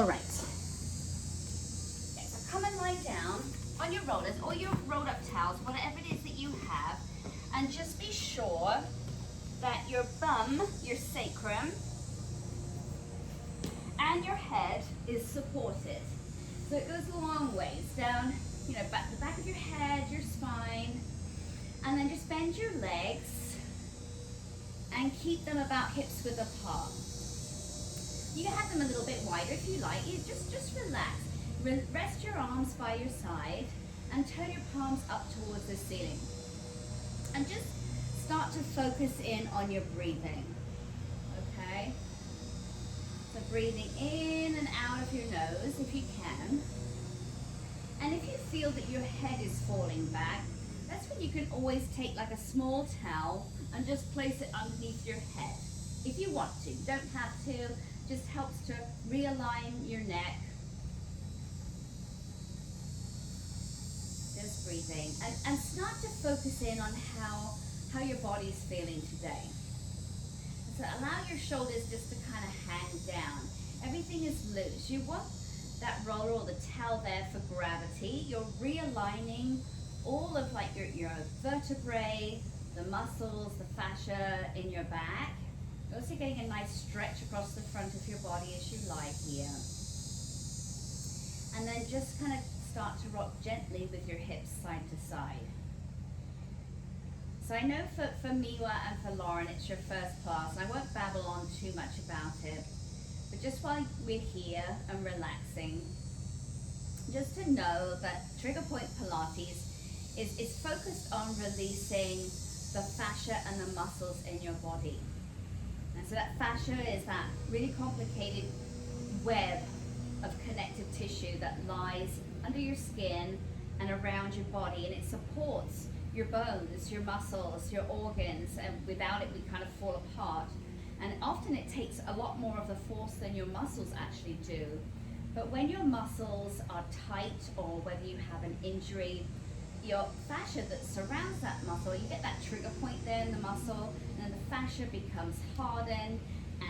All right. Okay, so come and lie down on your rollers or your rolled up towels, whatever it is that you have, and just be sure that your bum, your sacrum, and your head is supported. So it goes a long ways down, the back of your head, your spine, and then just bend your legs and keep them about hips width apart. You can have them a little bit wider if you like. You just relax. Rest your arms by your side and turn your palms up towards the ceiling. And just start to focus in on your breathing. Okay? So breathing in and out of your nose if you can. And if you feel that your head is falling back, that's when you can always take like a small towel and just place it underneath your head. If you want to, you don't have to. Just helps to realign your neck. Just breathing. And start to focus in on how your body's feeling today. So allow your shoulders just to kind of hang down. Everything is loose. You want that roller or the towel there for gravity. You're realigning all of like your vertebrae, the muscles, the fascia in your back. You're also getting a nice stretch across the front of your body as you lie here. And then just kind of start to rock gently with your hips side to side. So I know for Miwa and for Lauren it's your first class. I won't babble on too much about it. But just while we're here and relaxing, just to know that Trigger Point Pilates is focused on releasing the fascia and the muscles in your body. And so that fascia is that really complicated web of connective tissue that lies under your skin and around your body, and it supports your bones, your muscles, your organs, and without it we kind of fall apart. And often it takes a lot more of the force than your muscles actually do. But when your muscles are tight, or whether you have an injury, your fascia that surrounds that muscle, you get that trigger point there in the muscle, and then the fascia becomes hardened,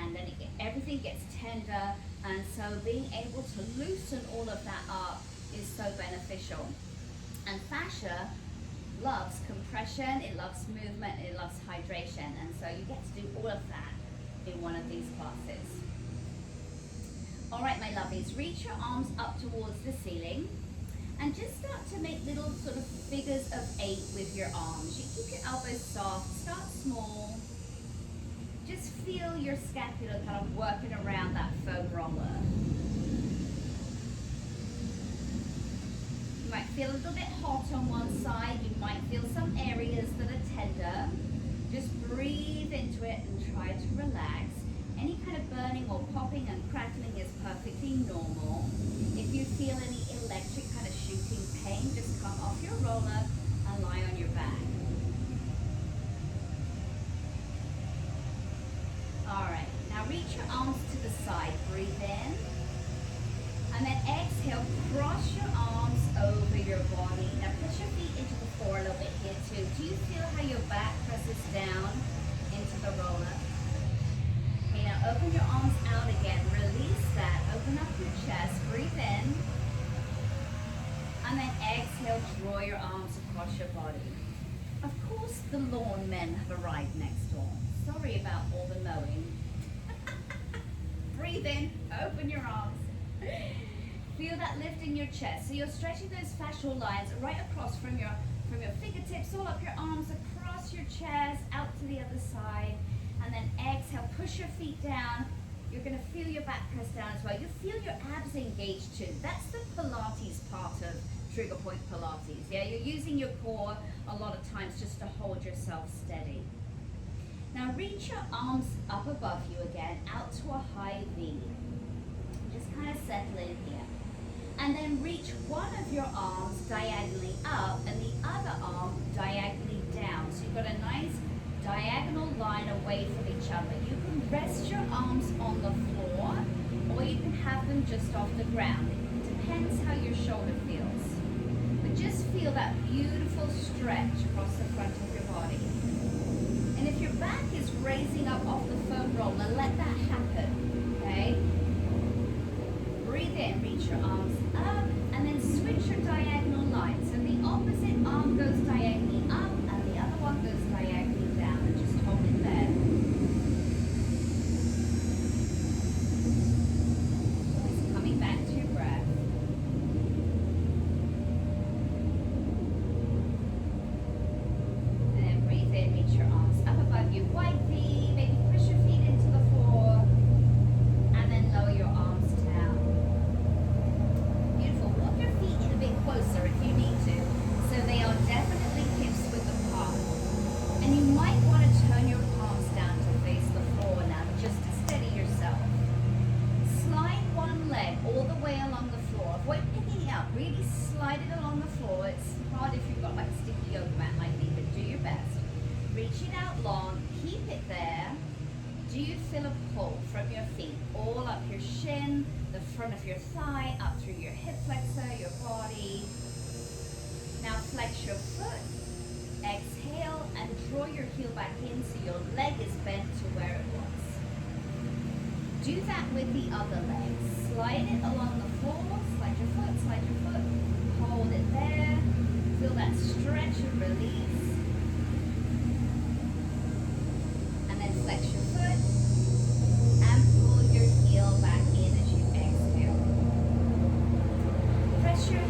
and then everything gets tender, and so being able to loosen all of that up is so beneficial. And fascia loves compression, it loves movement, it loves hydration, and so you get to do all of that in one of these classes. All right, my lovelies, reach your arms up towards the ceiling. And just start to make little sort of figures of 8 with your arms. You keep your elbows soft, start small. Just feel your scapula kind of working around that foam roller. You might feel a little bit hot on one side. You might feel some areas that are tender. Just breathe into it and try to relax. Any kind of burning or popping and crackling is perfectly normal. If you feel any electric kind of shooting pain, just come off your roller and lie on your back. All right, now reach your arms to the side, breathe in, and then exhale, cross your arms over your body. Now push your feet into the floor a little bit here too. Do you feel how your back presses down into the roller? Okay, now open your arms out again, release that, open up your chest, breathe in, and then exhale, draw your arms across your body. Of course the lawn men have arrived next door. Sorry about all the mowing. Breathe in, open your arms. Feel that lift in your chest. So you're stretching those fascial lines right across from your fingertips, all up your arms, across your chest, out to the other side. And then exhale, push your feet down. You're going to feel your back press down as well. You feel your abs engaged too. That's the Pilates part of Trigger Point Pilates. Yeah, you're using your core a lot of times just to hold yourself steady. Now reach your arms up above you again, out to a high V. Just kind of settle in here. And then reach one of your arms diagonally up and the other arm diagonally down. So you've got a nice diagonal line away from each other. You can rest your arms on the floor, or you can have them just off the ground. It depends how your shoulder feels. But just feel that beautiful stretch across the front of your body. And if your back is raising up off the foam roller, let that happen, okay? Breathe breathe in, reach your arms up, and then switch your diagonal line. So the opposite arm goes diagonally up, and the other one goes diagonally down, and just hold it there. Always coming back to your breath. And then breathe in, reach your arms up above you, wide V, maybe push your feet into the floor, and then lower your arms down. Beautiful. Walk your feet in a bit closer if you need to, so they are definitely hips width apart. And you might want to turn your palms down to face the floor now, just to steady yourself. Slide one leg all the way along the floor. Avoid picking it up. Really slide it along the floor. It's hard if you've got like a sticky yoga mat like me, but do your best. Reach it out long. Keep it there. Do you feel a pull from your feet all up your shin, the front of your thigh, up through your hip flexor, your body? Now flex your foot, exhale, and draw your heel back in so your leg is bent to where it was. Do that with the other leg. Slide it along the floor, slide your foot, hold it there. Feel that stretch and release. And then flex your foot and pull your heel back in as you exhale. Press your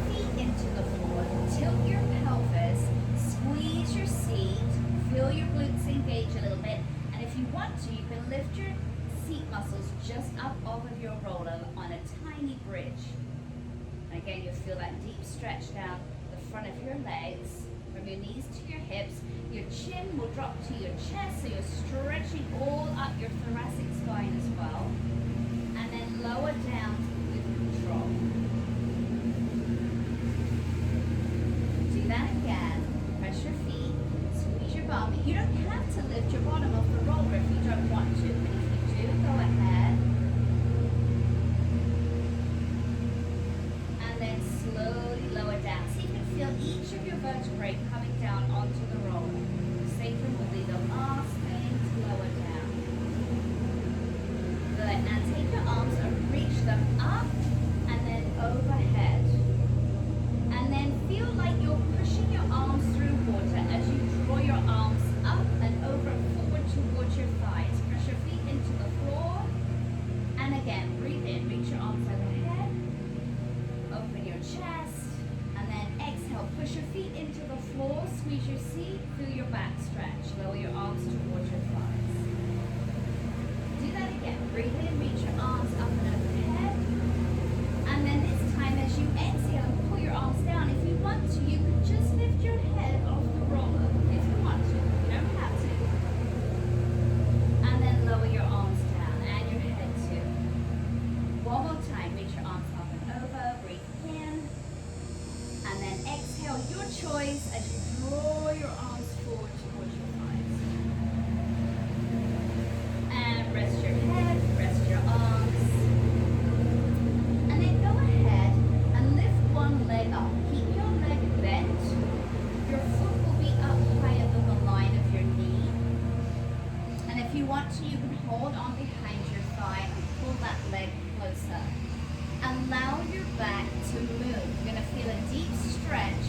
feet into the floor, tilt your pelvis, squeeze your seat, feel your glutes engage a little bit, and if you want to, you can lift your seat muscles just up off of your roller on a tiny bridge. And again, you'll feel that deep stretch down the front of your legs, from your knees to your hips. Your chin will drop to your chest, so you're stretching all up your thoracic spine as well. And then lower down with control. Do that again. Press your feet, squeeze your bum. You don't have to lift your bottom off the roller if you don't want to, but if you do, go ahead. And then slowly lower down. See if you can feel each of your vertebrae coming down onto the roller. Sacrum will be the last thing to lower down. Good. Now take your arms and reach them up and then overhead. And then feel like you're pushing your arms through water as you draw your arms up and over forward towards your thighs. Press your feet into the floor. And again, breathe in, reach your arms overhead. Open your chest. And then exhale, push your feet into the floor, squeeze your seat, feel your back stretch. Lower your arms towards your thighs. Do that again. Breathe in, reach your arms up and overhead. And then this time as you exhale, pull your arms down. If you want to, you can just lift your head off the roller. If you want to, you don't have to. And then lower your arms down and your head too. One more time, reach your arms up and over, breathe in. And then exhale, your choice as you draw your arms forward towards your thighs. And rest your head, rest your arms. And then go ahead and lift one leg up. Keep your leg bent. Your foot will be up higher than the line of your knee. And if you want to, you can hold on behind your thigh and pull that leg closer. Allow your back to move. You're going to feel a deep stretch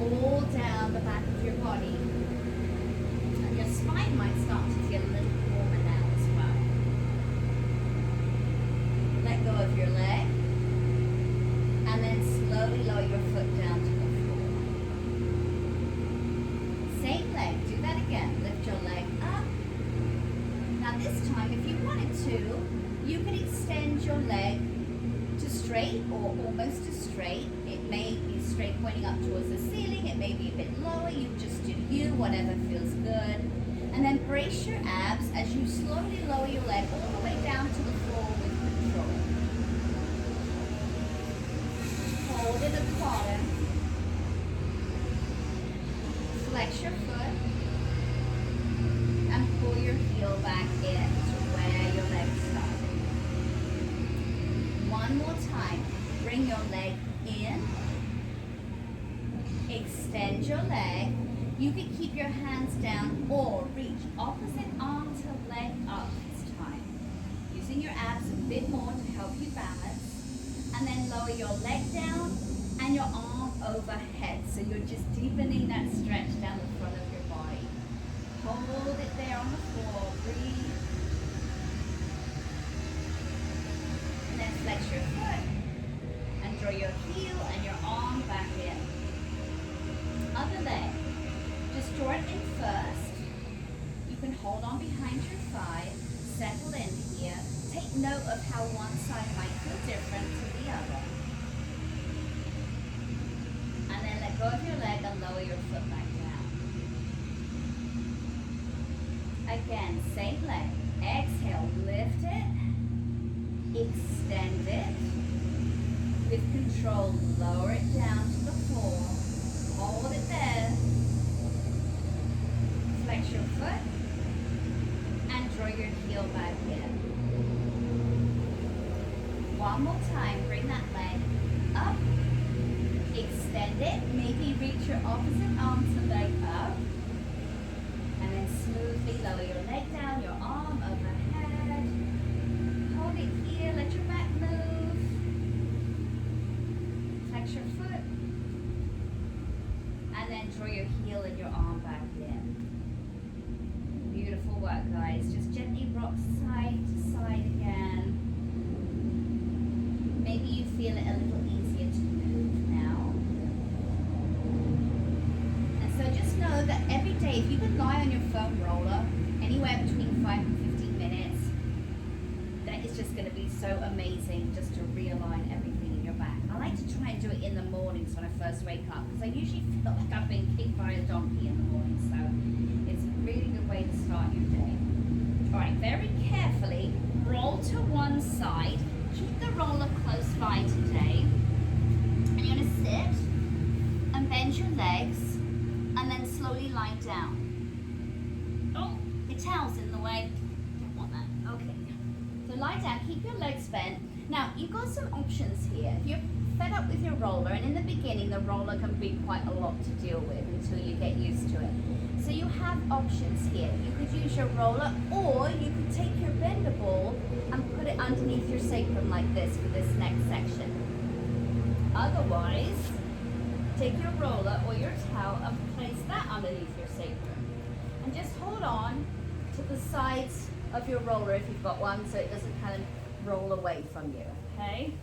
all down the back of your body. And your spine might start to feel a little warmer now as well. Let go of your leg. And then slowly lower your foot down to the floor. Same leg. Do that again. Lift your leg up. Now this time, if you wanted to, you could extend your leg to straight or almost to straight. It may be straight pointing up towards the ceiling. It may be a bit lower. You just do you, whatever feels good. And then brace your abs as you slowly lower your leg all the way down to the floor with control. Hold it at the bottom. Flex your foot. And pull your heel back in to where your leg started. One more time. Bring your leg in. Extend your leg. You can keep your hands down or reach opposite arm to leg up this time. You using your abs a bit more to help you balance. And then lower your leg down and your arm overhead. So you're just deepening that stretch down the front of your body. Hold it there on the floor. Breathe. And then flex your foot and draw your heel and your arm back in. Other leg. Just draw it in first. You can hold on behind your thigh. Settle in here. Take note of how one side might feel different to the other. And then let go of your leg and lower your foot back down. Again, same leg. Exhale, lift it. Extend it. With control, lower it down to the floor. Hold it there. Flex your foot. And draw your heel back in. One more time, bring that leg up, extend it, maybe reach your opposite arm to leg up, and then smoothly lower your leg down, your arm overhead, hold it here, let your back move, flex your foot, and then draw your heel and your arm back in. Beautiful work, guys. Just gently rock side to side again. Maybe you feel it a little easier to move now. And so just know that every day, if you can lie on your foam roller anywhere between 5 and 15 minutes, that is just going to be so amazing just to realign everything in your back. I like to try and do it in the mornings when I first wake up because I usually feel like I've been kicked by a donkey in the morning. So it's a really good way to start your day. All right, very carefully roll to one side. Keep the roller close by today. And you're going to sit and bend your legs and then slowly lie down. Oh, your towel's in the way. Don't want that. Okay. So lie down, keep your legs bent. Now, you've got some options here. If you're fed up with your roller, and in the beginning, the roller can be quite a lot to deal with until you get used to it. So you have options here. You could use your roller, or you could take your bender ball and put it underneath your sacrum like this for this next section. Otherwise, take your roller or your towel and place that underneath your sacrum. And just hold on to the sides of your roller if you've got one so it doesn't kind of roll away from you, okay?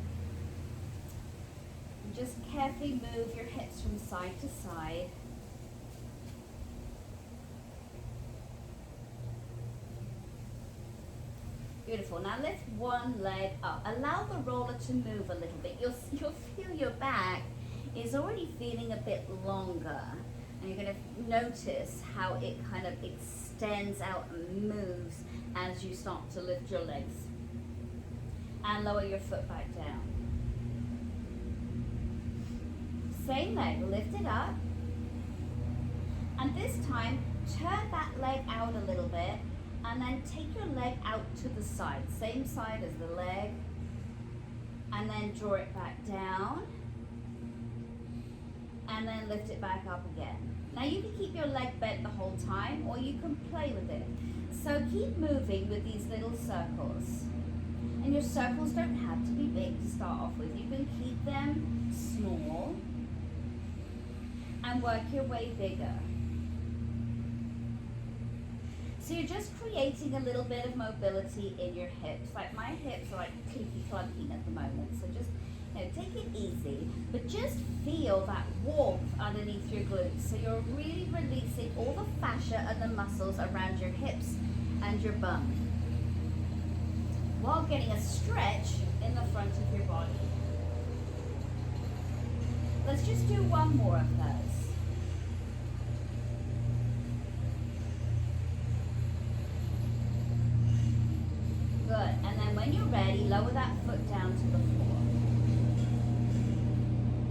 And just carefully move your hips from side to side. Beautiful. Now lift one leg up. Allow the roller to move a little bit. You'll feel your back is already feeling a bit longer. And you're going to notice how it kind of extends out and moves as you start to lift your legs. And lower your foot back down. Same leg, lift it up. And this time, turn that leg out a little bit. And then take your leg out to the side, same side as the leg, and then draw it back down, and then lift it back up again. Now you can keep your leg bent the whole time, or you can play with it. So keep moving with these little circles. And your circles don't have to be big to start off with. You can keep them small and work your way bigger. So you're just creating a little bit of mobility in your hips. Like my hips are like clicky clunking at the moment. So just take it easy, but just feel that warmth underneath your glutes. So you're really releasing all the fascia and the muscles around your hips and your bum, while getting a stretch in the front of your body. Let's just do one more of those. Good, and then when you're ready, lower that foot down to the floor.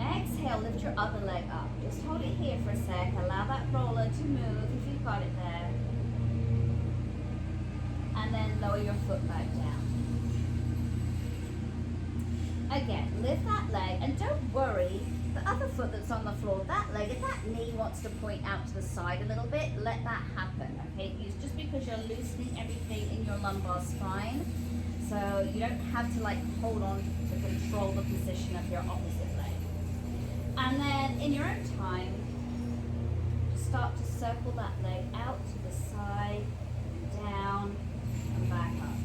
Exhale, lift your other leg up. Just hold it here for a sec. Allow that roller to move if you've got it there. And then lower your foot back down. Again, lift that leg, and don't worry, the other foot that's on the floor, that leg, if that knee wants to point out to the side a little bit, let that happen, okay? It's just because you're loosening everything in your lumbar spine. So you don't have to like hold on to control the position of your opposite leg. And then in your own time, start to circle that leg out to the side, down, and back up.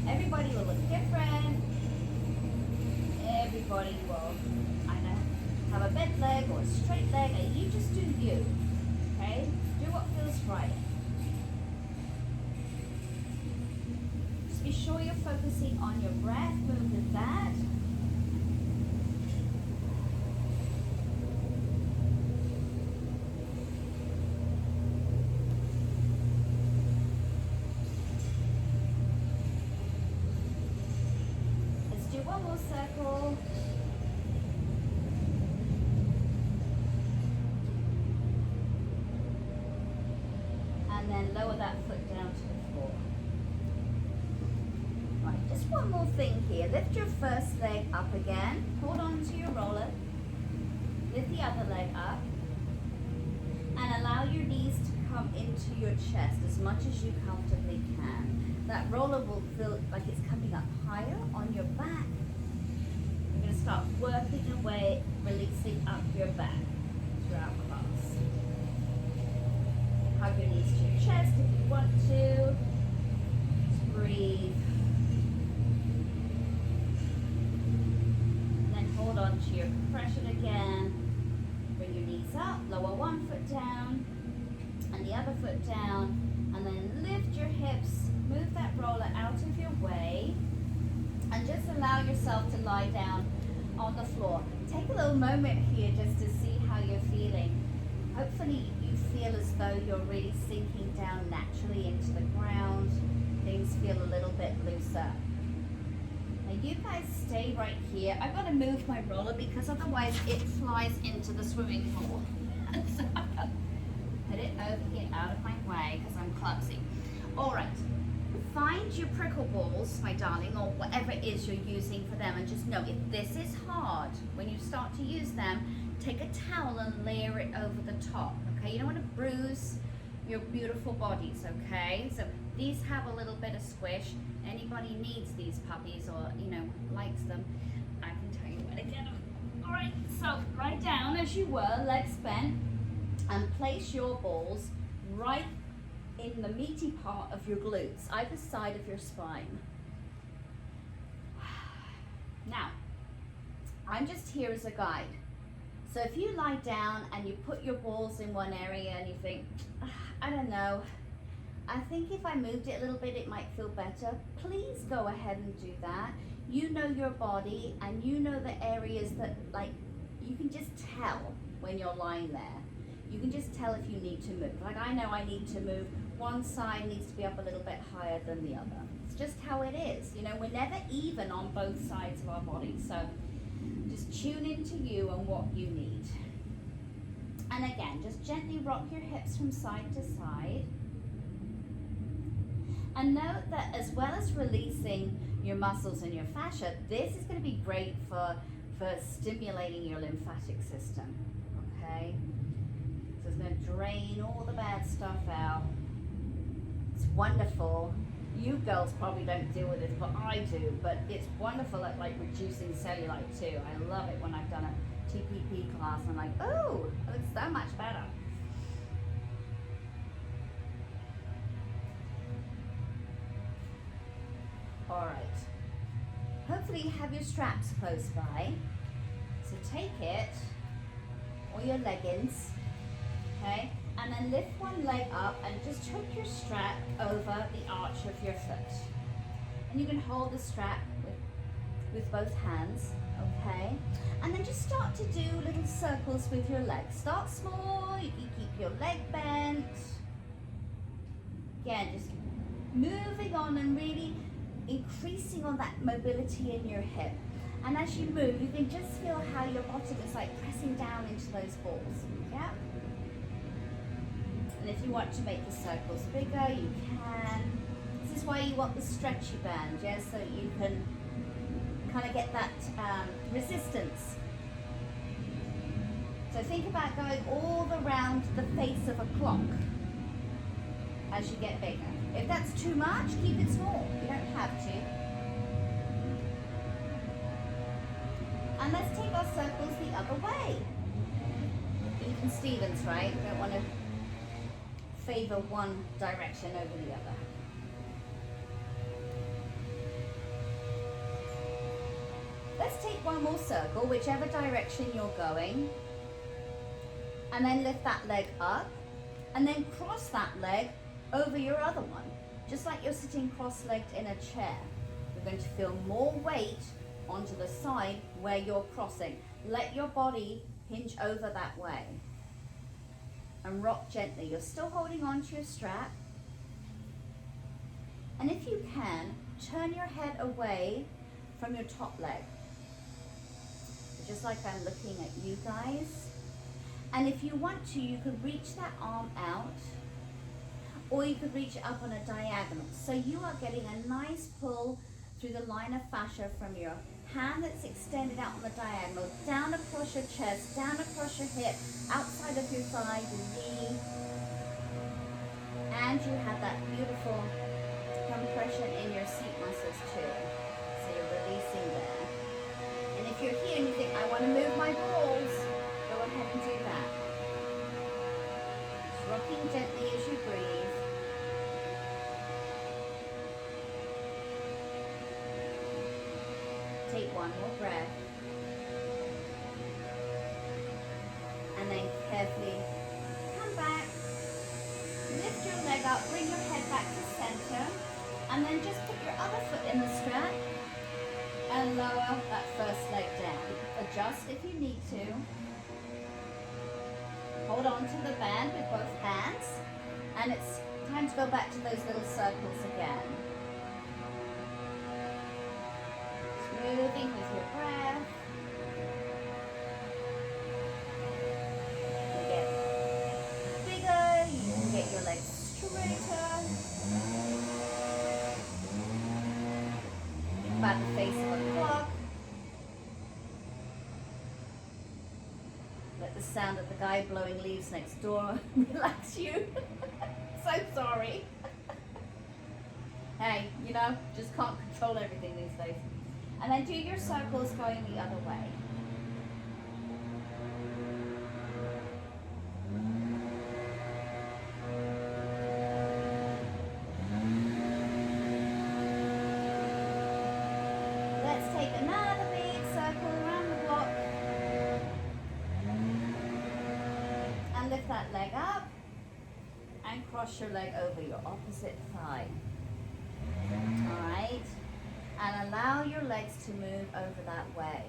Everybody will look different. Everybody will either have a bent leg or a straight leg, and you just do you, okay? Do what feels right. Just be sure you're focusing on your breath, move with that. Let's do one more circle. And then lower that foot down to the floor. Right, just one more thing here. Lift your first leg up again. Hold on to your roller. Lift the other leg up. And allow your knees to come into your chest as much as you comfortably can. That roller will feel like it's coming up higher on your back. You're going to start working away, releasing up your back throughout class. Hug your knees to your chest if you want to. Just breathe. And then hold on to your compression again. Bring your knees up, lower one foot down and the other foot down, and then lift your hips, move that roller out of your way, and just allow yourself to lie down on the floor. Take a little moment here just to see how you're feeling. Hopefully you feel as though you're really sinking down naturally into the ground. Things feel a little bit looser. Now you guys stay right here. I've got to move my roller because otherwise it flies into the swimming pool. So I've got to put it over here out of my way because I'm clumsy. All right, find your prickle balls, my darling, or whatever it is you're using for them, and just know if this is hard, when you start to use them, take a towel and layer it over the top, okay? You don't want to bruise your beautiful bodies, okay? So these have a little bit of squish. Anybody needs these puppies or, you know, likes them, I can tell you where to get them. All right, so lie down as you were, legs bent, and place your balls right in the meaty part of your glutes, either side of your spine. Now, I'm just here as a guide. So if you lie down and you put your balls in one area and you think, I don't know, I think if I moved it a little bit, it might feel better. Please go ahead and do that. You know your body and you know the areas that, like, you can just tell when you're lying there. You can just tell if you need to move. Like, I know I need to move. One side needs to be up a little bit higher than the other. It's just how it is. You know, we're never even on both sides of our body. So just tune into you and what you need. And again, just gently rock your hips from side to side. And note that as well as releasing your muscles and your fascia, this is going to be great for stimulating your lymphatic system, okay? So it's going to drain all the bad stuff out. It's wonderful. You girls probably don't deal with this, but I do. But it's wonderful at like reducing cellulite too. I love it when I've done a TPP class. I'm like, oh, it looks so much better. All right. Hopefully you have your straps close by. So take it, or your leggings, okay? And then lift one leg up and just hook your strap over the arch of your foot. And you can hold the strap with both hands, okay? And then just start to do little circles with your legs. Start small, you can keep your leg bent. Again, just moving on and really increasing on that mobility in your hip. And as you move, you can just feel how your bottom is like pressing down into those balls, yeah? And if you want to make the circles bigger, you can. This is why you want the stretchy band, yeah? So you can kind of get that resistance. So think about going all around the face of a clock. as you get bigger. If that's too much, keep it small. You don't have to. And let's take our circles the other way. Even Stevens, right? We don't want to favor one direction over the other. Let's take one more circle, whichever direction you're going. And then lift that leg up. And then cross that leg over your other one. Just like you're sitting cross-legged in a chair. You're going to feel more weight onto the side where you're crossing. Let your body hinge over that way. And rock gently. You're still holding on to your strap. And if you can, turn your head away from your top leg. Just like I'm looking at you guys. And if you want to, you could reach that arm out, or you could reach it up on a diagonal. So you are getting a nice pull through the line of fascia from your hand that's extended out on the diagonal, down across your chest, down across your hip, outside of your thigh, your knee. And you have that beautiful compression in your seat muscles too. So you're releasing there. And if you're here and you think, I want to move my balls, go ahead and do that. Just rocking gently as you breathe. Take one more breath. And then carefully come back. Lift your leg up, bring your head back to center. And then just put your other foot in the strap and lower that first leg down. Adjust if you need to. Hold on to the band with both hands. And it's time to go back to those little circles again. Moving with your breath. You get bigger, you can get your legs straighter. Think about the face of a clock. Let the sound of the guy blowing leaves next door relax you. So sorry. Hey, you know, just can't control everything these days. And then do your circles going the other way. Let's take another big circle around the block. And lift that leg up. And cross your leg over your opposite thigh. Alright. And allow your legs to move over that way.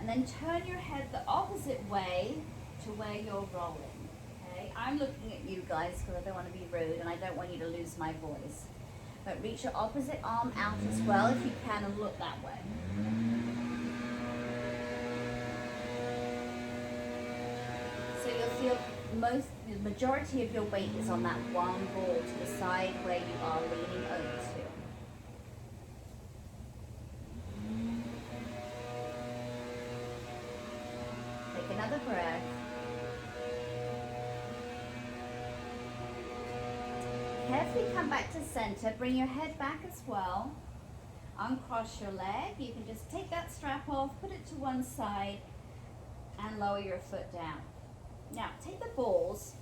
And then turn your head the opposite way to where you're rolling. Okay? I'm looking at you guys because I don't want to be rude and I don't want you to lose my voice. But reach your opposite arm out as well if you can and look that way. So you'll feel the majority of your weight is on that one ball to the side where you are leaning over to. Take another breath. Carefully come back to center. Bring your head back as well. Uncross your leg. You can just take that strap off, put it to one side, and lower your foot down. Now, take the balls,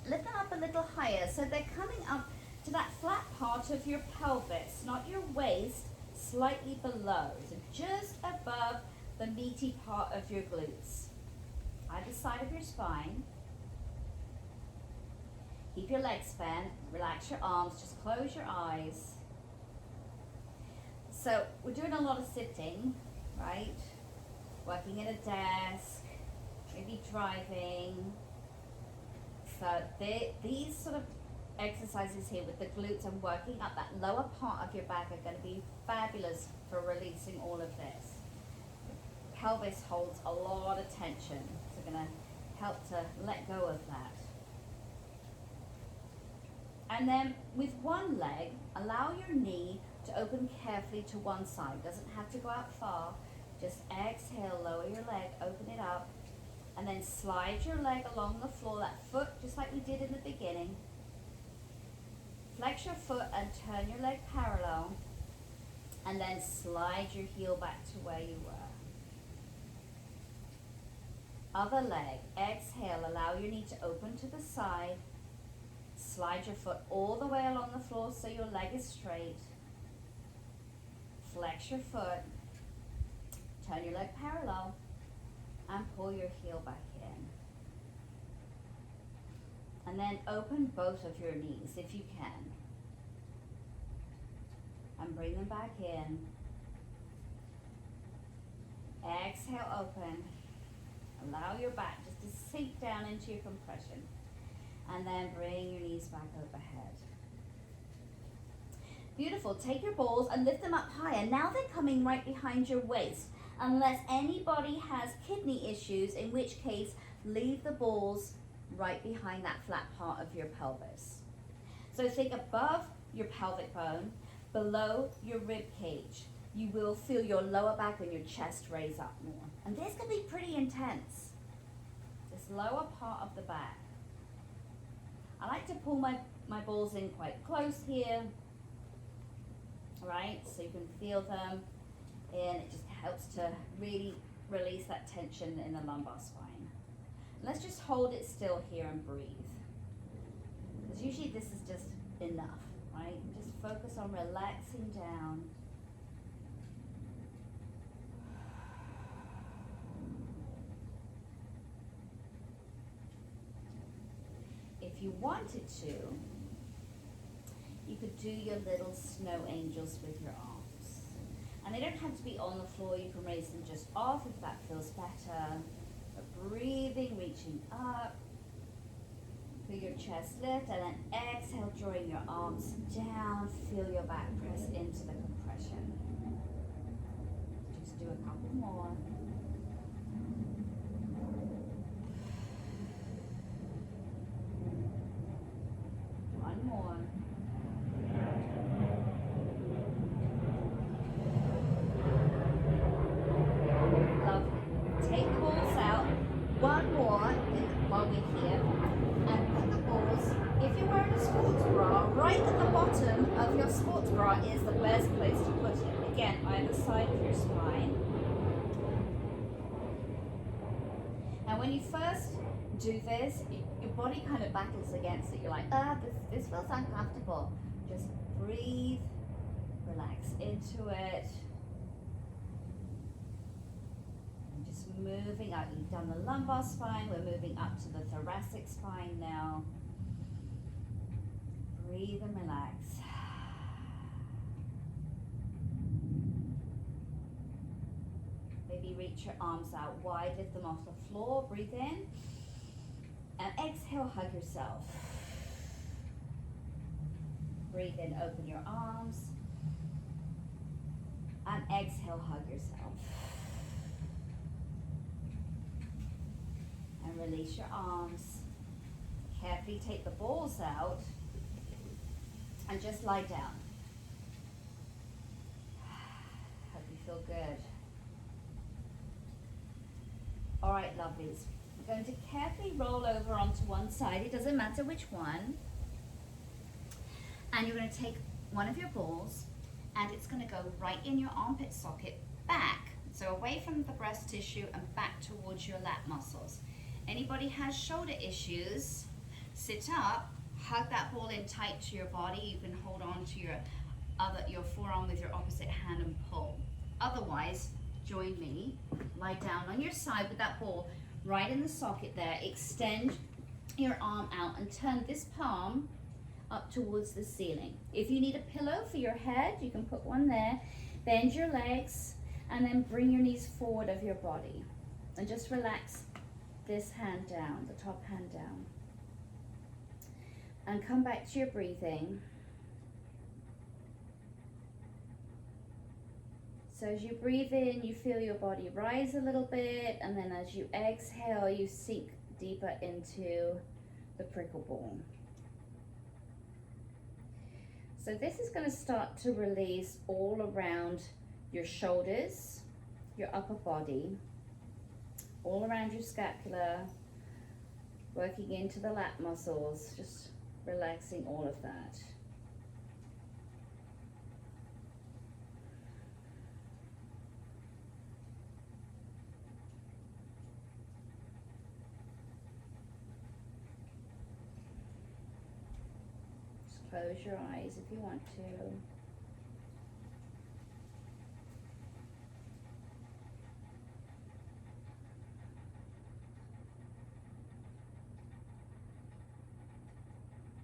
lift them up a little higher so they're coming up to that flat part of your pelvis, not your waist, slightly below. So just above the meaty part of your glutes. Either side of your spine. Keep your legs bent, relax your arms, just close your eyes. So we're doing a lot of sitting, right? Working at a desk, maybe driving. So these sort of exercises here with the glutes and working up that lower part of your back are going to be fabulous for releasing all of this. The pelvis holds a lot of tension, so we're going to help to let go of that. And then with one leg, allow your knee to open carefully to one side. Doesn't have to go out far. Just exhale, lower your leg, open it up. And then slide your leg along the floor, that foot, just like we did in the beginning. Flex your foot and turn your leg parallel. And then slide your heel back to where you were. Other leg, exhale, allow your knee to open to the side. Slide your foot all the way along the floor so your leg is straight. Flex your foot, turn your leg parallel, and pull your heel back in. And then open both of your knees if you can. And bring them back in. Exhale, open. Allow your back just to sink down into your compression. And then bring your knees back overhead. Beautiful. Take your balls and lift them up higher. Now they're coming right behind your waist. Unless anybody has kidney issues, in which case, leave the balls right behind that flat part of your pelvis. So think above your pelvic bone, below your rib cage. You will feel your lower back and your chest raise up more. And this can be pretty intense. This lower part of the back. I like to pull my balls in quite close here. Right, so you can feel them. And it just helps to really release that tension in the lumbar spine. Let's just hold it still here and breathe. Because usually this is just enough, right? Just focus on relaxing down. If you wanted to, you could do your little snow angels with your arms. And they don't have to be on the floor. You can raise them just off if that feels better. But breathing, reaching up. Feel your chest lift, and then exhale, drawing your arms down. Feel your back press into the compression. Just do a couple more. One more. Lovely. Take the balls out. One more while we're here. And put the balls, if you're wearing a sports bra, right at the bottom of your sports bra is the best place to put it. Again, either side of your spine. And when you first do this, your body kind of battles against it. You're like, this feels uncomfortable. Just breathe, relax into it. And just moving out. You've done the lumbar spine. We're moving up to the thoracic spine now. Breathe and relax. Maybe reach your arms out wide, lift them off the floor. Breathe in. And exhale, hug yourself. Breathe in, open your arms. And exhale, hug yourself. And release your arms. Carefully take the balls out. And just lie down. Hope you feel good. All right, lovelies. We're going to carefully roll over onto one side. It doesn't matter which one. And you're going to take one of your balls and it's going to go right in your armpit socket back. So away from the breast tissue and back towards your lat muscles. Anybody has shoulder issues, sit up, hug that ball in tight to your body. You can hold on to your forearm with your opposite hand and pull. Otherwise, join me. Lie down on your side with that ball right in the socket there. Extend your arm out and turn this palm up towards the ceiling. If you need a pillow for your head, you can put one there. Bend your legs and then bring your knees forward of your body. And just relax this hand down, the top hand down. And come back to your breathing. So as you breathe in, you feel your body rise a little bit, and then as you exhale, you sink deeper into the prickle ball. So this is going to start to release all around your shoulders, your upper body, all around your scapula, working into the lat muscles, just relaxing all of that. Just close your eyes if you want to.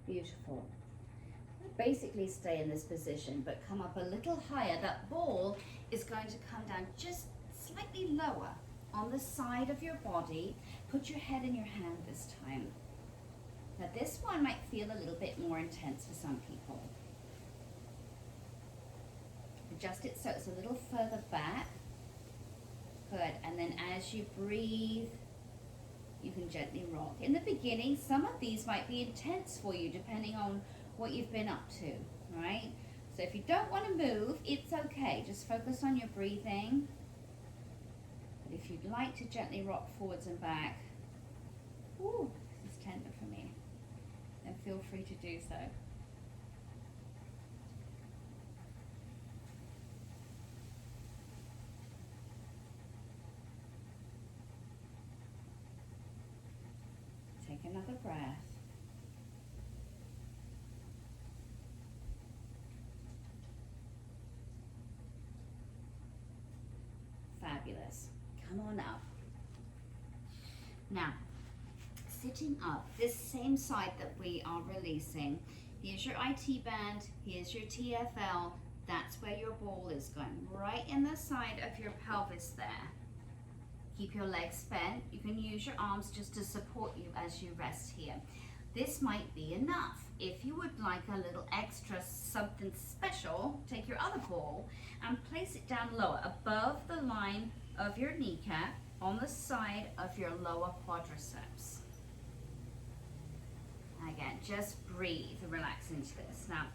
Beautiful. Basically stay in this position, but come up a little higher. That ball is going to come down just slightly lower on the side of your body. Put your head in your hand this time. Now this one might feel a little bit more intense for some people. Adjust it so it's a little further back. Good, and then as you breathe, you can gently rock. In the beginning, some of these might be intense for you depending on what you've been up to, right? So if you don't want to move, it's okay. Just focus on your breathing. But if you'd like to gently rock forwards and back, ooh, this is tender for me, then feel free to do so. Take another breath. Fabulous. Come on up. Now, sitting up, this same side that we are releasing, here's your IT band, here's your TFL, that's where your ball is going, right in the side of your pelvis there. Keep your legs bent. You can use your arms just to support you as you rest here. This might be enough. If you would like a little extra something special, take your other ball and place it down lower, above the line of your kneecap, on the side of your lower quadriceps. Again, just breathe and relax into this. Now,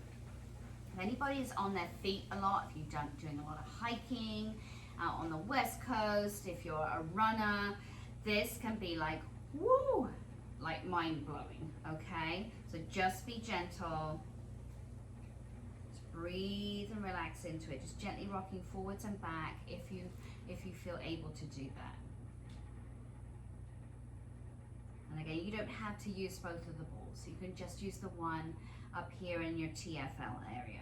if anybody is on their feet a lot, if you're doing a lot of hiking, out on the West Coast, if you're a runner, this can be like, woo, like mind-blowing, okay? So just be gentle. Just breathe and relax into it. Just gently rocking forwards and back if you feel able to do that. And again, you don't have to use both of the balls. You can just use the one up here in your TFL area.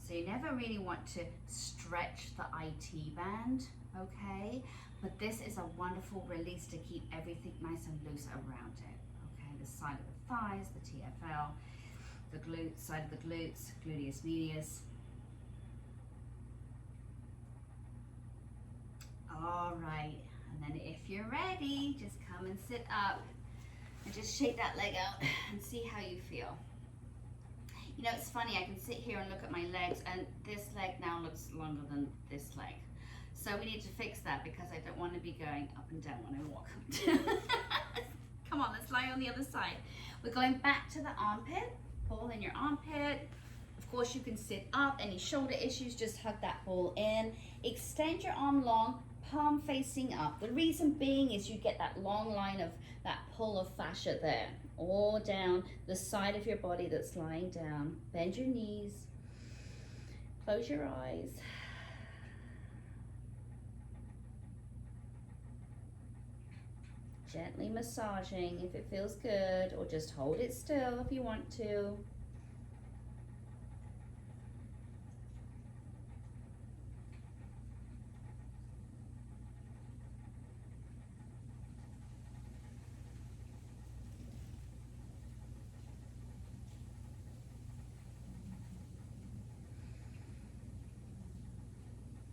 So you never really want to stretch the IT band, okay? But this is a wonderful release to keep everything nice and loose around it, okay? The side of the thighs, the TFL, the glutes, side of the glutes, gluteus medius. All right, and then if you're ready, just come and sit up and just shake that leg out and see how you feel. You know, it's funny, I can sit here and look at my legs, and this leg now looks longer than this leg. So we need to fix that because I don't want to be going up and down when I walk. Come on, let's lie on the other side. We're going back to the armpit, ball in your armpit. Of course, you can sit up. Any shoulder issues, just hug that ball in. Extend your arm long, palm facing up. The reason being is you get that long line of that pull of fascia there, all down the side of your body that's lying down. Bend your knees, close your eyes. Gently massaging if it feels good, or just hold it still if you want to.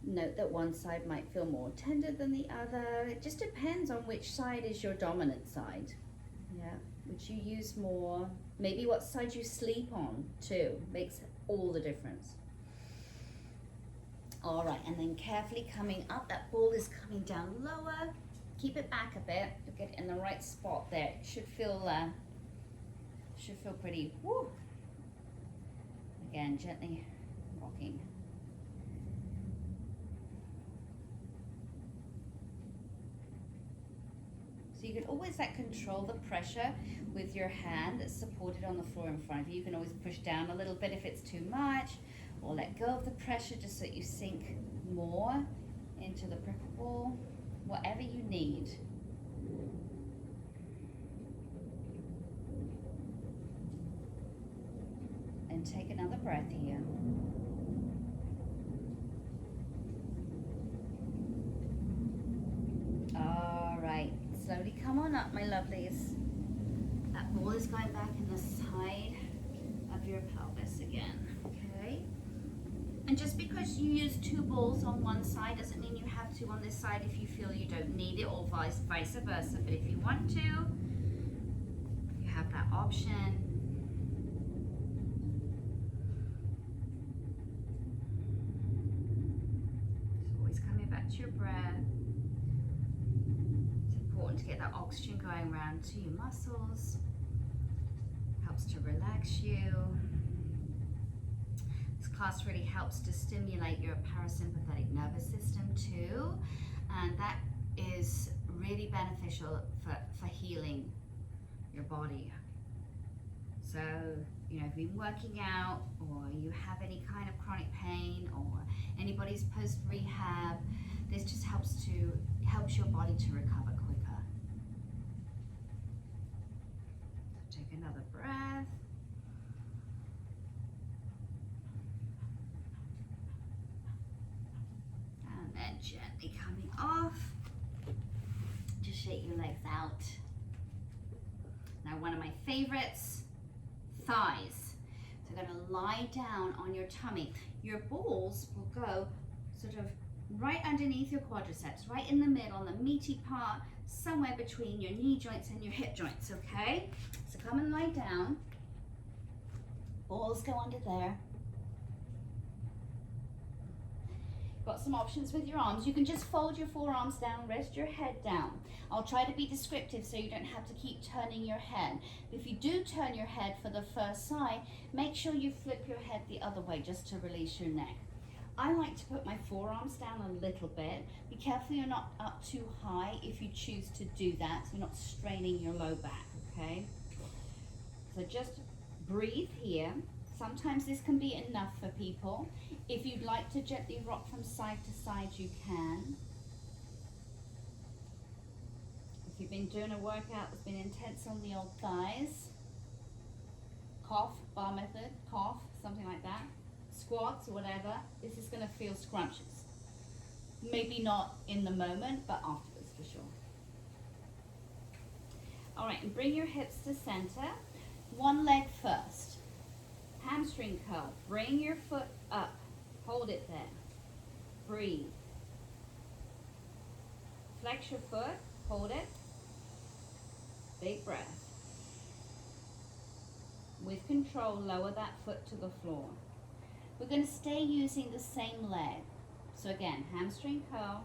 Note that one side might feel more tender than the other. It just depends on which side is your dominant side. Yeah, which you use more. Maybe what side you sleep on too makes all the difference. All right, and then carefully coming up. That ball is coming down lower. Keep it back a bit to get it in the right spot there. It should feel pretty. Woo. Again, gently rocking. So you can always control the pressure with your hand that's supported on the floor in front of you. You can always push down a little bit if it's too much, or let go of the pressure just so that you sink more into the pickleball, whatever you need. And take another breath here. All right, slowly come on up, my lovelies. That ball is going back in the side of your pelvis again, okay? And just because you use two balls on one side doesn't mean you have to on this side if you feel you don't need it, or vice versa. But if you want to, you have that option. So always coming back to your breath. It's important to get that oxygen going around to your muscles. Helps to relax you. This class really helps to stimulate your parasympathetic nervous system too, and that is really beneficial for healing your body. So, you know, if you've been working out, or you have any kind of chronic pain, or anybody's post-rehab, this just helps your body to recover quicker. So take another breath. And then gently coming off. Just shake your legs out. Now, one of my favorites, thighs. So you're going to lie down on your tummy. Your balls will go sort of right underneath your quadriceps, right in the middle, on the meaty part, somewhere between your knee joints and your hip joints, okay? So come and lie down. Balls go under there. Got some options with your arms. You can just fold your forearms down, rest your head down. I'll try to be descriptive so you don't have to keep turning your head. If you do turn your head for the first side, make sure you flip your head the other way just to release your neck. I like to put my forearms down a little bit. Be careful you're not up too high if you choose to do that, so you're not straining your low back, okay? So just breathe here. Sometimes this can be enough for people. If you'd like to gently rock from side to side, you can. If you've been doing a workout that's been intense on the old thighs, cough, bar method, cough, something like that, squats or whatever, this is going to feel scrumptious. Maybe not in the moment, but afterwards for sure. All right, and bring your hips to center. One leg first. Hamstring curl. Bring your foot up. Hold it there. Breathe. Flex your foot. Hold it. Big breath. With control, lower that foot to the floor. We're going to stay using the same leg. So again, hamstring curl.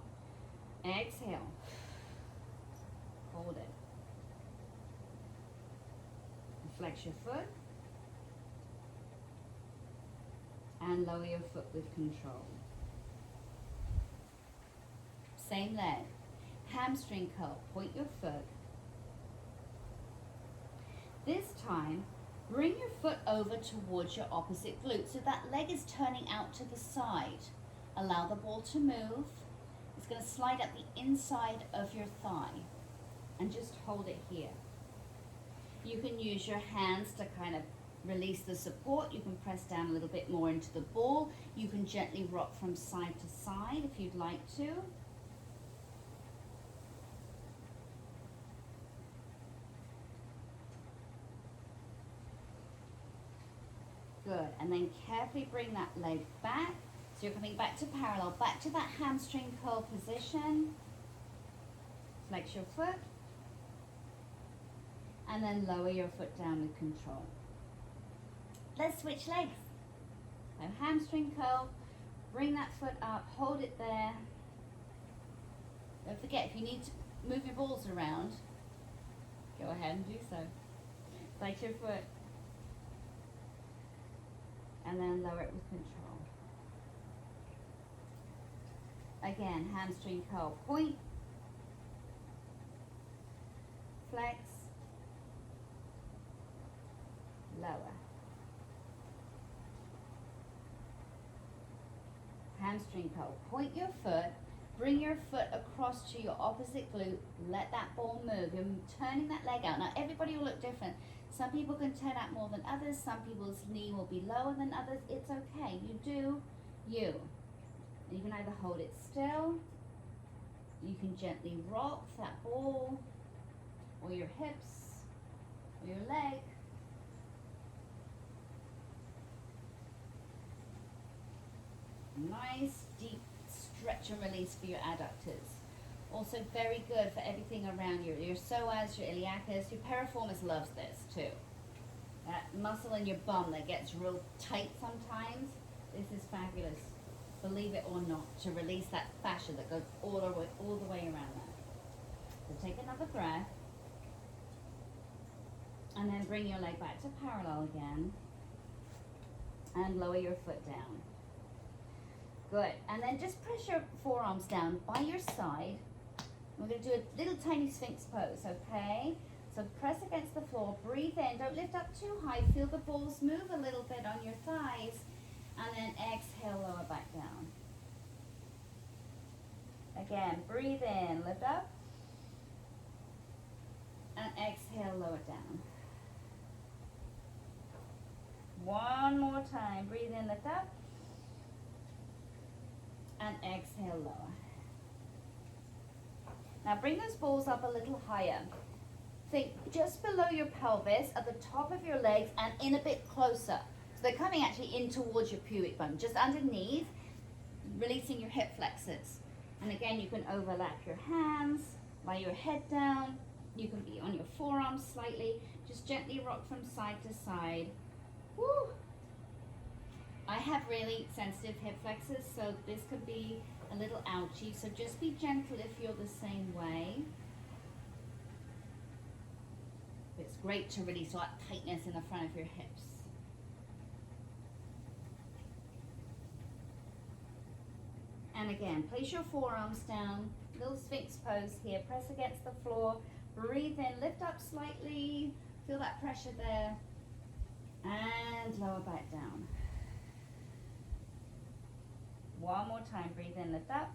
Exhale. Hold it. Flex your foot. And lower your foot with control. Same leg. Hamstring curl. Point your foot. This time, bring your foot over towards your opposite glute so that leg is turning out to the side. Allow the ball to move. It's going to slide up the inside of your thigh. And just hold it here. You can use your hands to kind of release the support. You can press down a little bit more into the ball. You can gently rock from side to side if you'd like to. Good, and then carefully bring that leg back. So you're coming back to parallel, back to that hamstring curl position. Flex your foot. And then lower your foot down with control. Let's switch legs. So hamstring curl, bring that foot up, hold it there. Don't forget, if you need to move your balls around, go ahead and do so. Flex your foot. And then lower it with control. Again, hamstring curl, point, flex, lower. Hamstring curl, point your foot, bring your foot across to your opposite glute, let that ball move. You're turning that leg out. Now everybody will look different. Some people can turn out more than others, some people's knee will be lower than others. It's okay, you do you. You can either hold it still, you can gently rock that ball, or your hips, or your leg. Nice deep stretch and release for your adductors. Also very good for everything around your psoas, your iliacus. Your piriformis loves this too. That muscle in your bum that gets real tight sometimes, this is fabulous, believe it or not, to release that fascia that goes all the way around that. So take another breath, and then bring your leg back to parallel again, and lower your foot down. Good, and then just press your forearms down by your side. We're going to do a little tiny sphinx pose, okay? So press against the floor, breathe in, don't lift up too high, feel the balls move a little bit on your thighs, and then exhale, lower back down. Again, breathe in, lift up, and exhale, lower down. One more time, breathe in, lift up, and exhale, lower. Now bring those balls up a little higher. Think just below your pelvis, at the top of your legs, and in a bit closer. So they're coming actually in towards your pubic bone, just underneath, releasing your hip flexors. And again, you can overlap your hands, lie your head down. You can be on your forearms slightly. Just gently rock from side to side. Woo! I have really sensitive hip flexors, so this could be a little ouchy. So just be gentle if you're the same way. It's great to release all that tightness in the front of your hips. And again, place your forearms down, little sphinx pose here, press against the floor, breathe in, lift up slightly, feel that pressure there, and lower back down. One more time, breathe in, lift up,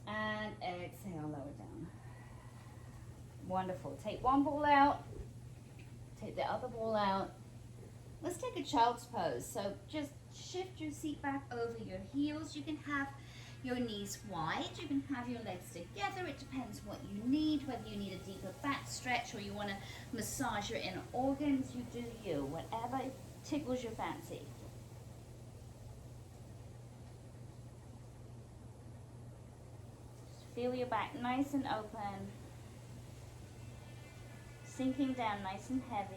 and exhale, lower down. Wonderful. Take one ball out, take the other ball out. Let's take a child's pose. So just shift your seat back over your heels. You can have your knees wide, you can have your legs together. It depends what you need, whether you need a deeper back stretch or you want to massage your inner organs. You do you, whatever tickles your fancy. Just feel your back nice and open, sinking down nice and heavy.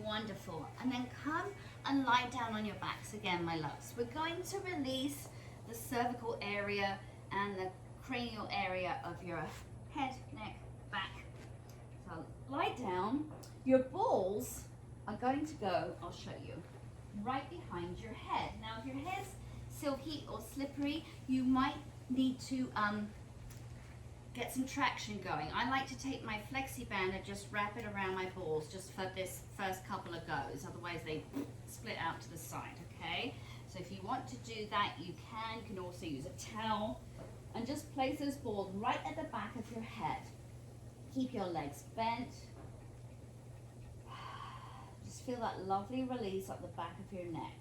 Wonderful. And then come and lie down on your backs again, my loves. We're going to release the cervical area and the cranial area of your head, neck, back. So lie down. Your balls are going to go, I'll show you, right behind your head. Now if your head's silky or slippery, you might need to get some traction going. I like to take my flexi band and just wrap it around my balls just for this first couple of goes. Otherwise they split out to the side, okay? So if you want to do that, you can. You can also use a towel and just place those balls right at the back of your head. Keep your legs bent. Just feel that lovely release up the back of your neck.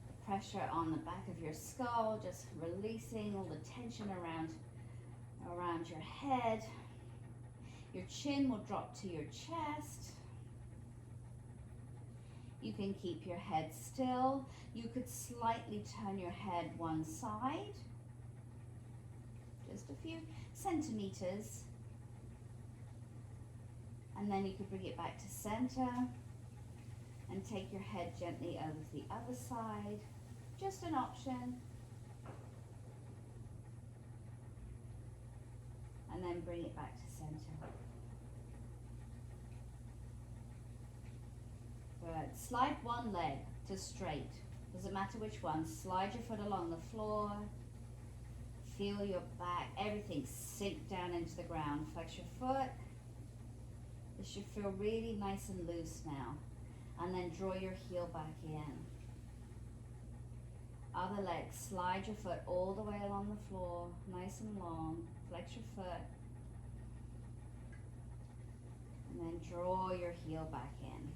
The pressure on the back of your skull, just releasing all the tension around your head. Your chin will drop to your chest. You can keep your head still. You could slightly turn your head one side, just a few centimeters, and then you could bring it back to center and take your head gently over to the other side. Just an option. And then bring it back to center. Good. Slide one leg to straight. Doesn't matter which one. Slide your foot along the floor. Feel your back, everything sink down into the ground. Flex your foot. This should feel really nice and loose now. And then draw your heel back in. Other leg, slide your foot all the way along the floor, nice and long. Flex your foot. And then draw your heel back in.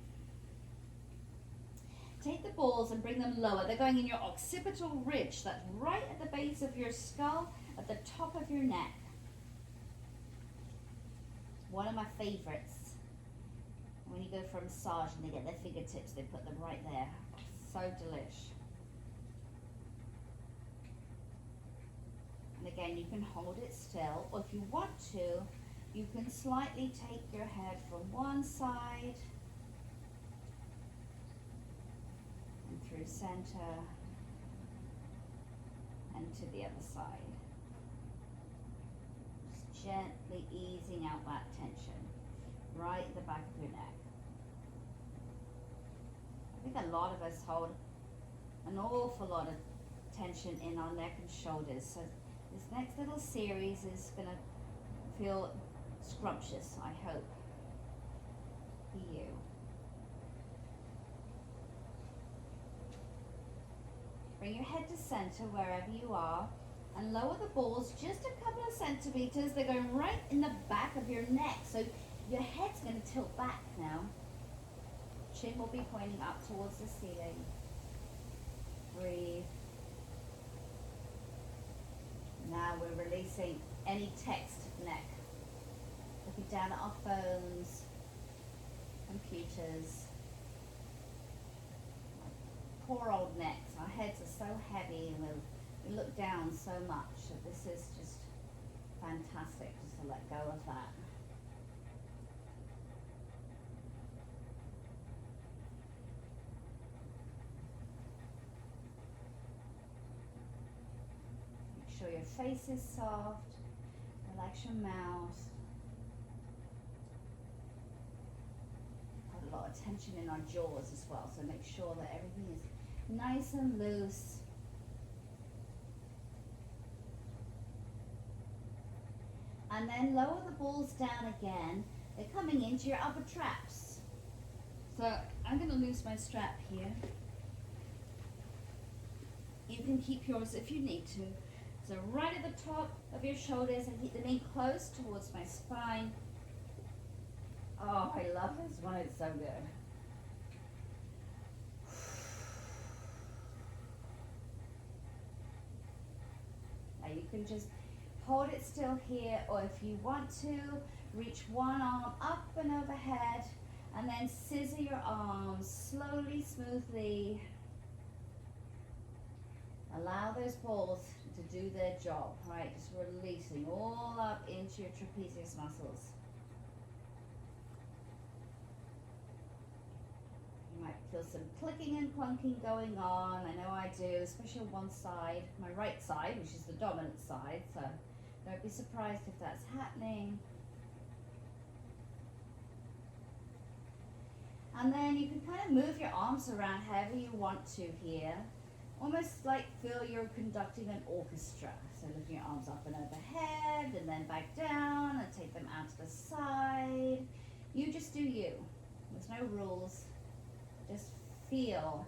Take the balls and bring them lower. They're going in your occipital ridge. That's right at the base of your skull, at the top of your neck. One of my favorites. When you go for a massage and they get their fingertips, they put them right there. So delish. And again, you can hold it still, or if you want to, you can slightly take your head from one side and through center and to the other side. Just gently easing out that tension right at the back of your neck. I think a lot of us hold an awful lot of tension in our neck and shoulders. So this next little series is going to feel scrumptious, I hope, for you. Bring your head to center wherever you are and lower the balls just a couple of centimeters. They're going right in the back of your neck. So your head's going to tilt back now. Chin will be pointing up towards the ceiling. Breathe. Now we're releasing any text neck. Looking down at our phones, computers. Poor old necks. Our heads are so heavy and we look down so much. So this is just fantastic just to let go of that. Make sure your face is soft. Relax your mouth. Put a lot of tension in our jaws as well, so make sure that everything is nice and loose. And then lower the balls down again. They're coming into your upper traps. So I'm going to loose my strap here. You can keep yours if you need to. So right at the top of your shoulders and keep them in close towards my spine. Oh, I love this one. It's so good. Now you can just hold it still here, or if you want to, reach one arm up and overhead and then scissor your arms slowly, smoothly. Allow those balls to do their job, right? Just releasing all up into your trapezius muscles. You might feel some clicking and clunking going on. I know I do, especially on one side, my right side, which is the dominant side. So don't be surprised if that's happening. And then you can kind of move your arms around however you want to here. Almost like feel you're conducting an orchestra. So lifting your arms up and overhead and then back down and take them out to the side. You just do you. There's no rules. Just feel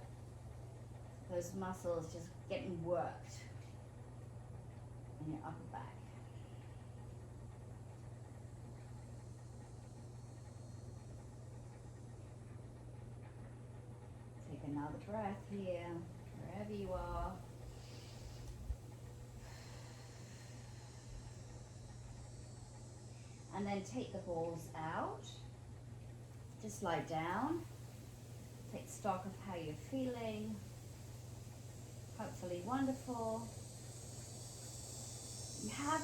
those muscles just getting worked in your upper back. Take another breath here. Wherever you are. And then take the balls out. Just lie down. Take stock of how you're feeling. Hopefully wonderful. You have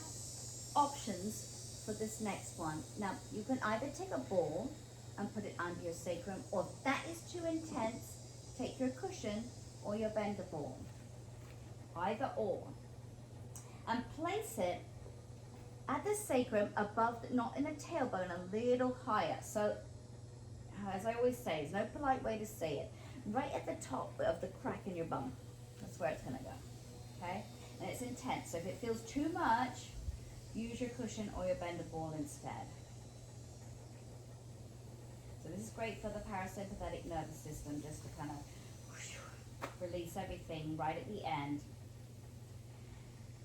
options for this next one. Now, you can either take a ball and put it under your sacrum, or if that is too intense, take your cushion or your bender ball, either or, and place it at the sacrum above, not in the tailbone, a little higher. So as I always say, there's no polite way to say it. Right at the top of the crack in your bum. That's where it's going to go. Okay? And it's intense. So if it feels too much, use your cushion or your bender ball instead. So this is great for the parasympathetic nervous system, just to kind of release everything right at the end.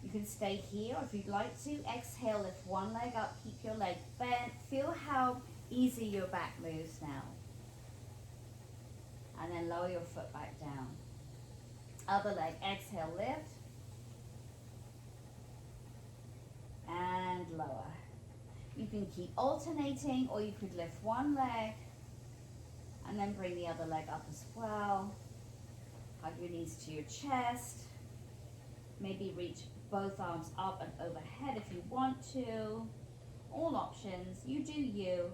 You can stay here, or if you'd like to, exhale, lift one leg up, keep your leg bent. Feel how easy your back moves now. And then lower your foot back down. Other leg, exhale, lift. And lower. You can keep alternating, or you could lift one leg and then bring the other leg up as well. Hug your knees to your chest. Maybe reach both arms up and overhead if you want to. All options. You do you.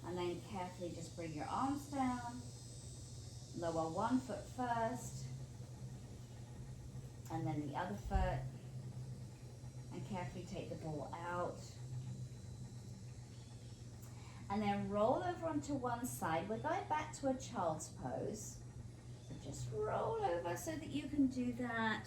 And then carefully just bring your arms down. Lower one foot first. And then the other foot. And carefully take the ball out. And then roll over onto one side. We're going back to a child's pose. So just roll over so that you can do that.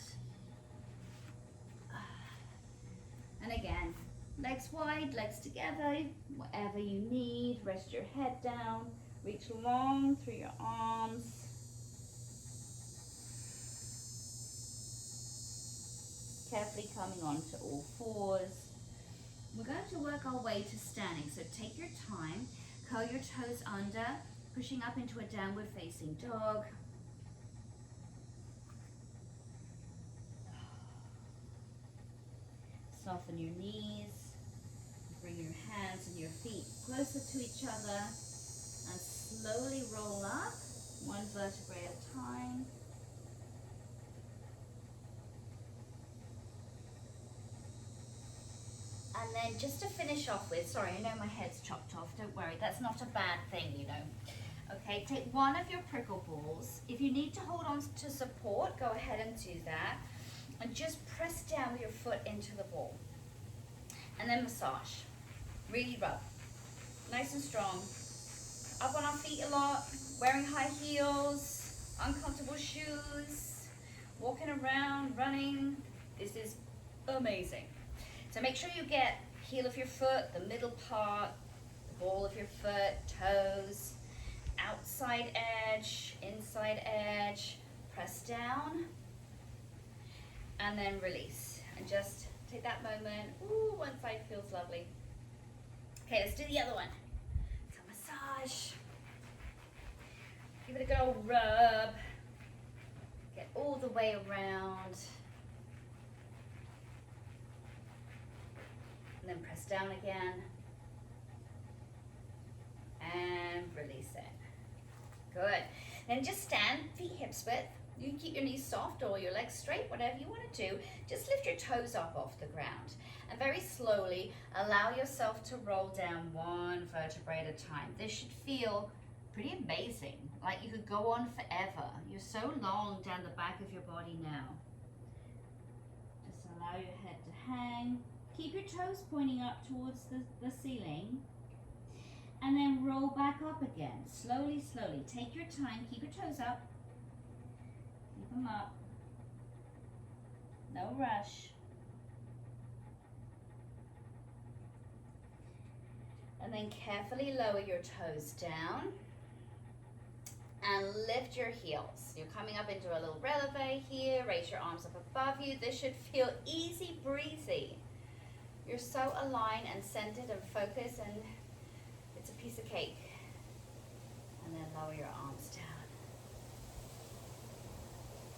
And again, legs wide, legs together, whatever you need. Rest your head down. Reach long through your arms. Carefully coming onto all fours. We're going to work our way to standing, so take your time, curl your toes under, pushing up into a downward facing dog. Soften your knees, bring your hands and your feet closer to each other, and slowly roll up, one vertebrae at a time. And then just to finish off with, sorry, I know my head's chopped off, don't worry, that's not a bad thing, you know. Okay, take one of your prickle balls. If you need to hold on to support, go ahead and do that. And just press down with your foot into the ball. And then massage. Really rub. Nice and strong. Up on our feet a lot, wearing high heels, uncomfortable shoes, walking around, running. This is amazing. So make sure you get heel of your foot, the middle part, the ball of your foot, toes, outside edge, inside edge, press down, and then release. And just take that moment. Ooh, one side feels lovely. Okay, let's do the other one. So massage. Give it a good old rub. Get all the way around. And then press down again. And release it. Good. Then just stand, feet hips width. You can keep your knees soft or your legs straight, whatever you want to do. Just lift your toes up off the ground. And very slowly allow yourself to roll down one vertebrae at a time. This should feel pretty amazing. Like you could go on forever. You're so long down the back of your body now. Just allow your head to hang. Keep your toes pointing up towards the ceiling. And then roll back up again. Slowly, slowly. Take your time. Keep your toes up. Keep them up. No rush. And then carefully lower your toes down. And lift your heels. You're coming up into a little releve here. Raise your arms up above you. This should feel easy breezy. You're so aligned and centered and focused, and it's a piece of cake. And then lower your arms down.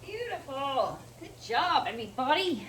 Beautiful. Good job, everybody.